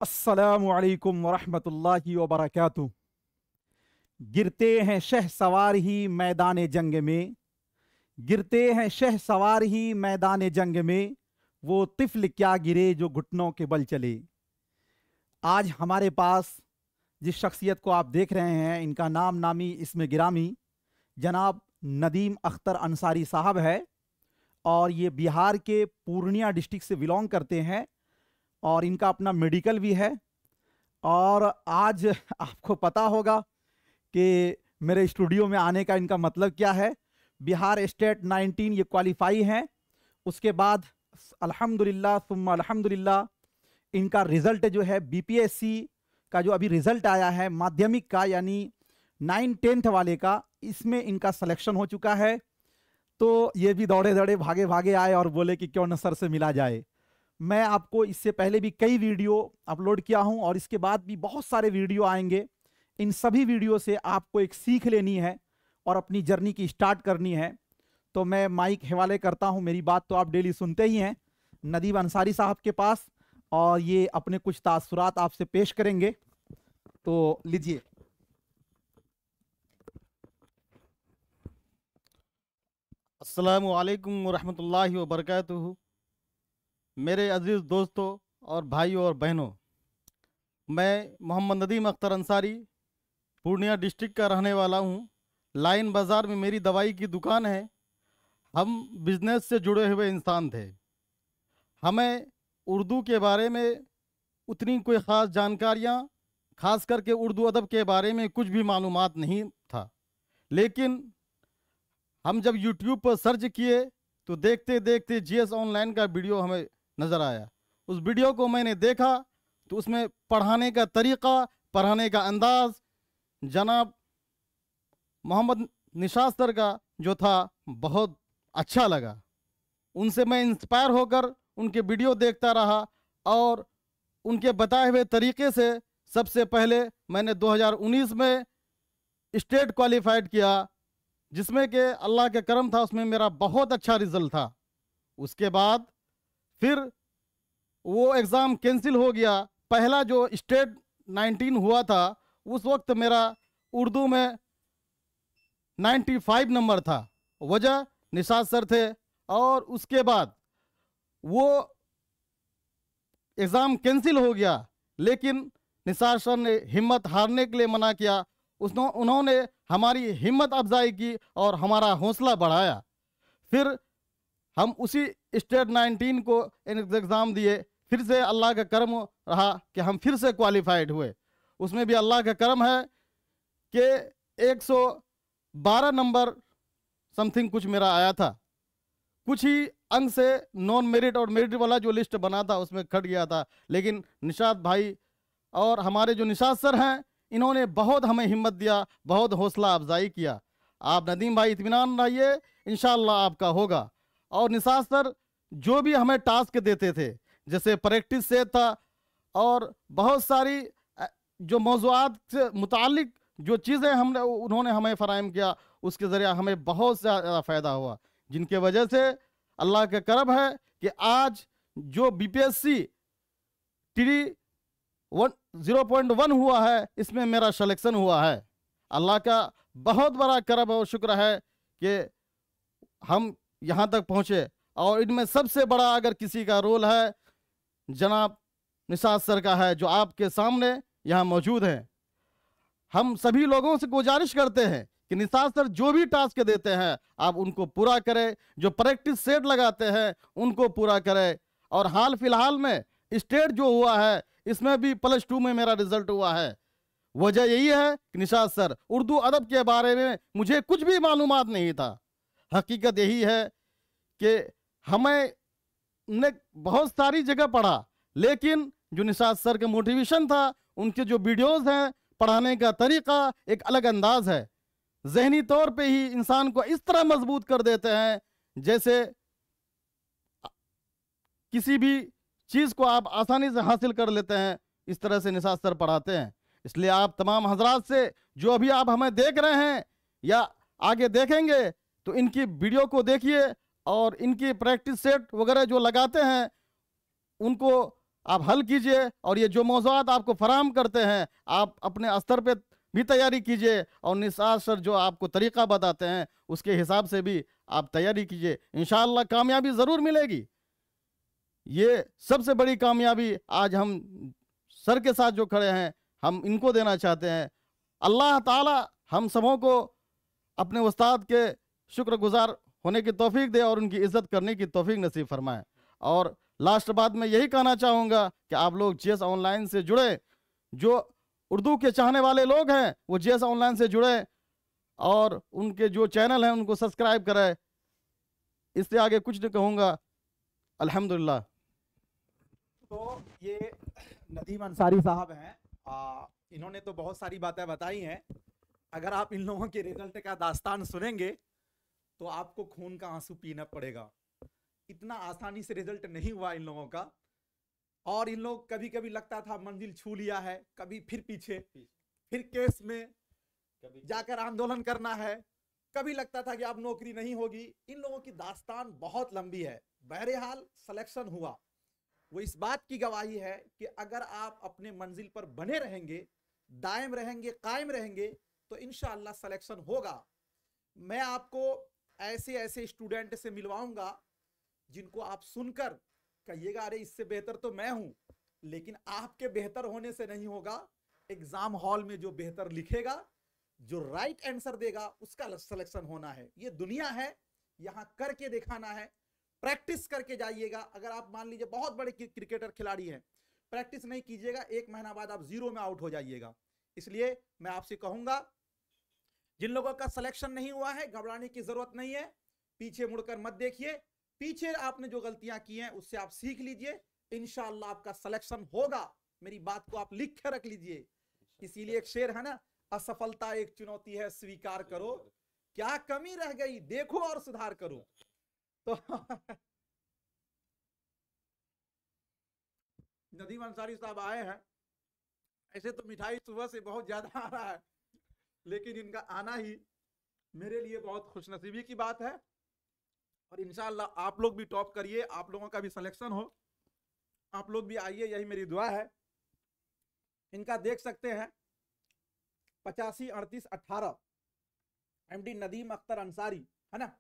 अस्सलामु अलैकुम वरहमतुल्लाहि वबरकातुह। गिरते हैं शह सवार ही मैदान जंग में, गिरते हैं शह सवार ही मैदान जंग में, वो तिफल क्या गिरे जो घुटनों के बल चले। आज हमारे पास जिस शख्सियत को आप देख रहे हैं, इनका नाम नामी इसमें गिरामी जनाब नदीम अख्तर अंसारी साहब है और ये बिहार के पूर्णिया डिस्ट्रिक्ट से बिलोंग करते हैं और इनका अपना मेडिकल भी है। और आज आपको पता होगा कि मेरे स्टूडियो में आने का इनका मतलब क्या है। बिहार स्टेट 19 ये क्वालिफाई हैं, उसके बाद अल्हम्दुलिल्लाह सुम्मा अल्हम्दुलिल्लाह इनका रिज़ल्ट जो है बीपीएससी का जो अभी रिज़ल्ट आया है माध्यमिक का, यानी 9-10 वाले का, इसमें इनका सिलेक्शन हो चुका है। तो ये भी दौड़े दौड़े भागे भागे आए और बोले कि क्यों न सर से मिला जाए। मैं आपको इससे पहले भी कई वीडियो अपलोड किया हूं और इसके बाद भी बहुत सारे वीडियो आएंगे। इन सभी वीडियो से आपको एक सीख लेनी है और अपनी जर्नी की स्टार्ट करनी है। तो मैं माइक हवाले करता हूं, मेरी बात तो आप डेली सुनते ही हैं, नदीम अंसारी साहब के पास, और ये अपने कुछ तासुरात आपसे पेश करेंगे। तो लीजिए। अस्सलामु अलैकुम वरहमतुल्लाहि वबरकातुहू। मेरे अजीज़ दोस्तों और भाइयों और बहनों, मैं मोहम्मद नदीम अख्तर अंसारी पूर्णिया डिस्ट्रिक्ट का रहने वाला हूँ। लाइन बाज़ार में मेरी दवाई की दुकान है। हम बिज़नेस से जुड़े हुए इंसान थे। हमें उर्दू के बारे में उतनी कोई ख़ास जानकारियाँ, ख़ास करके उर्दू अदब के बारे में कुछ भी मालूमात नहीं था। लेकिन हम जब यूट्यूब पर सर्च किए तो देखते देखते जीएस ऑनलाइन का वीडियो हमें नज़र आया। उस वीडियो को मैंने देखा तो उसमें पढ़ाने का तरीक़ा, पढ़ाने का अंदाज़ जनाब मोहम्मद निशात सर का जो था बहुत अच्छा लगा। उनसे मैं इंस्पायर होकर उनके वीडियो देखता रहा और उनके बताए हुए तरीक़े से सबसे पहले मैंने 2019 में स्टेट क्वालिफाइड किया, जिसमें कि अल्लाह के करम था, उसमें मेरा बहुत अच्छा रिज़ल्ट था। उसके बाद फिर वो एग्ज़ाम कैंसिल हो गया। पहला जो स्टेट 19 हुआ था उस वक्त मेरा उर्दू में 95 नंबर था। वजह निशात सर थे। और उसके बाद वो एग्ज़ाम कैंसिल हो गया, लेकिन निशात सर ने हिम्मत हारने के लिए मना किया। उन्होंने हमारी हिम्मत अफजाई की और हमारा हौसला बढ़ाया। फिर हम उसी स्टेट 19 को एग्ज़ाम दिए। फिर से अल्लाह का करम रहा कि हम फिर से क्वालिफाइड हुए। उसमें भी अल्लाह का करम है कि 112 नंबर समथिंग कुछ मेरा आया था। कुछ ही अंक से नॉन मेरिट और मेरिट वाला जो लिस्ट बना था उसमें कट गया था। लेकिन निशात भाई और हमारे जो निशात सर हैं, इन्होंने बहुत हमें हिम्मत दिया, बहुत हौसला अफजाई किया। आप नदीम भाई इत्मीनान रहिए, इंशाअल्लाह आपका होगा। और निशात सर जो भी हमें टास्क देते थे, जैसे प्रैक्टिस से था और बहुत सारी जो मौज़ूआत से मुताल्लिक जो चीज़ें हमने उन्होंने हमें फ़राहम किया, उसके ज़रिए हमें बहुत ज़्यादा फ़ायदा हुआ, जिनके वजह से अल्लाह का करम है कि आज जो बीपीएससी टी 0.1 हुआ है, इसमें मेरा सिलेक्शन हुआ है। अल्लाह का बहुत बड़ा करम और शुक्र है कि हम यहाँ तक पहुँचे। और इनमें सबसे बड़ा अगर किसी का रोल है, जनाब निशात सर का है, जो आपके सामने यहाँ मौजूद हैं। हम सभी लोगों से गुजारिश करते हैं कि निशात सर जो भी टास्क देते हैं आप उनको पूरा करें, जो प्रैक्टिस सेट लगाते हैं उनको पूरा करें। और हाल फिलहाल में स्टेट जो हुआ है, इसमें भी +2 में मेरा रिजल्ट हुआ है। वजह यही है कि निशात सर, उर्दू अदब के बारे में मुझे कुछ भी मालूमात नहीं था। हकीकत यही है कि हमें ने बहुत सारी जगह पढ़ा, लेकिन जो निशात सर का मोटिवेशन था, उनके जो वीडियोस हैं, पढ़ाने का तरीक़ा एक अलग अंदाज है। जहनी तौर पे ही इंसान को इस तरह मजबूत कर देते हैं जैसे किसी भी चीज़ को आप आसानी से हासिल कर लेते हैं। इस तरह से निशात सर पढ़ाते हैं। इसलिए आप तमाम हजरात से, जो अभी आप हमें देख रहे हैं या आगे देखेंगे, तो इनकी वीडियो को देखिए और इनकी प्रैक्टिस सेट वगैरह जो लगाते हैं उनको आप हल कीजिए, और ये जो मौज़ूआत आपको फराहम करते हैं आप अपने स्तर पे भी तैयारी कीजिए, और निसार सर जो आपको तरीक़ा बताते हैं उसके हिसाब से भी आप तैयारी कीजिए। इंशाअल्लाह कामयाबी ज़रूर मिलेगी। ये सबसे बड़ी कामयाबी आज हम सर के साथ जो खड़े हैं हम इनको देना चाहते हैं। अल्लाह ताला हम सबों को अपने उस्ताद के शुक्रगुजार होने की तौफीक दे और उनकी इज़्ज़त करने की तौफीक नसीब फरमाए। और लास्ट बात मैं यही कहना चाहूँगा कि आप लोग जेएस ऑनलाइन से जुड़े, जो उर्दू के चाहने वाले लोग हैं वो जेएस ऑनलाइन से जुड़े और उनके जो चैनल हैं उनको सब्सक्राइब करें। इससे आगे कुछ नहीं कहूँगा। अल्हम्दुलिल्लाह। तो ये नदीम अंसारी साहब हैं, इन्होंने तो बहुत सारी बातें बताई हैं। अगर आप इन लोगों के रिजल्ट का दास्तान सुनेंगे तो आपको खून का आंसू पीना पड़ेगा। इतना आसानी से रिजल्ट नहीं हुआ इन लोगों का, और इन लोग कभी कभी लगता था मंजिल छू लिया है, कभी फिर पीछे, फिर केस में जाकर आंदोलन करना है, कभी लगता था कि अब नौकरी नहीं होगी। इन लोगों की दास्तान बहुत लंबी है। बहरहाल सिलेक्शन हुआ, वो इस बात की गवाही है कि अगर आप अपने मंजिल पर बने रहेंगे, दायम रहेंगे, कायम रहेंगे, तो इंशाअल्लाह सिलेक्शन होगा। मैं आपको ऐसे ऐसे स्टूडेंट से मिलवाऊंगा जिनको आप सुनकर कहिएगा अरे इससे बेहतर तो मैं हूं, लेकिन आपके बेहतर होने से नहीं होगा। एग्जाम हॉल में जो बेहतर लिखेगा, जो राइट आंसर देगा, उसका सिलेक्शन होना है। ये दुनिया है, यहां करके दिखाना है। प्रैक्टिस करके जाइएगा। अगर आप मान लीजिए बहुत बड़े क्रिकेटर खिलाड़ी हैं, प्रैक्टिस नहीं कीजिएगा, 1 महीना बाद आप 0 में आउट हो जाइएगा। इसलिए मैं आपसे कहूंगा, जिन लोगों का सिलेक्शन नहीं हुआ है घबराने की जरूरत नहीं है। पीछे मुड़कर मत देखिए, पीछे आपने जो गलतियां की हैं उससे आप सीख लीजिए। इंशाअल्लाह आपका सिलेक्शन होगा। मेरी बात को आप लिख के रख लीजिए। इसीलिए एक शेर है ना, असफलता एक चुनौती है स्वीकार करो, क्या कमी रह गई देखो और सुधार करो। तो नदीम अंसारी साहब आए हैं। ऐसे तो मिठाई सुबह से बहुत ज्यादा आ रहा है, लेकिन इनका आना ही मेरे लिए बहुत खुशनसीबी की बात है। और इंशाअल्लाह आप लोग भी टॉप करिए, आप लोगों का भी सिलेक्शन हो, आप लोग भी आइए, यही मेरी दुआ है। इनका देख सकते हैं 85 38 18 एमडी नदीम अख्तर अंसारी है ना,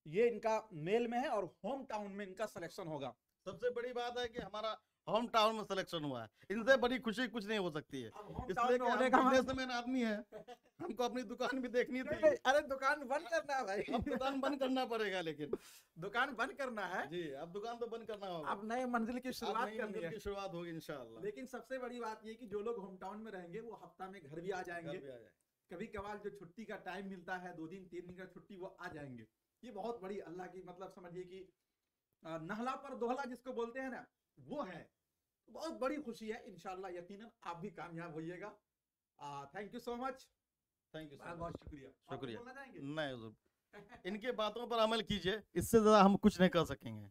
ये इनका मेल में है और होम टाउन में इनका सिलेक्शन होगा। सबसे बड़ी बात है कि हमारा होम टाउन में सिलेक्शन हुआ है। इनसे बड़ी खुशी कुछ नहीं हो सकती है। इसलिए कि हम बिजनेसमैन आदमी है, हमको अपनी दुकान भी देखनी थी। अरे दुकान बंद करना है भाई, अब दुकान बंद करना पड़ेगा, लेकिन दुकान बंद करना है जी, अब दुकान तो बंद करना होगा। अब नए मंजिल की शुरुआत करनी है, की शुरुआत होगी इंशाअल्लाह। लेकिन सबसे बड़ी बात ये कि जो लोग होम टाउन में रहेंगे वो हफ्ता में घर भी आ जाएंगे। कभी कभार जो छुट्टी का टाइम मिलता है 2 दिन 3 दिन का छुट्टी, वो आ जाएंगे। ये बहुत बड़ी अल्लाह की, मतलब समझिए कि नहला पर दोहला जिसको बोलते हैं ना, वो है। बहुत बड़ी खुशी है। इंशाअल्लाह यकीनन आप भी कामयाब होइएगा। Thank you so much. Thank you, बहुत शुक्रिया। शुक्रिया। नहीं, इनके बातों पर अमल कीजिए, इससे ज्यादा हम कुछ नहीं कर सकेंगे।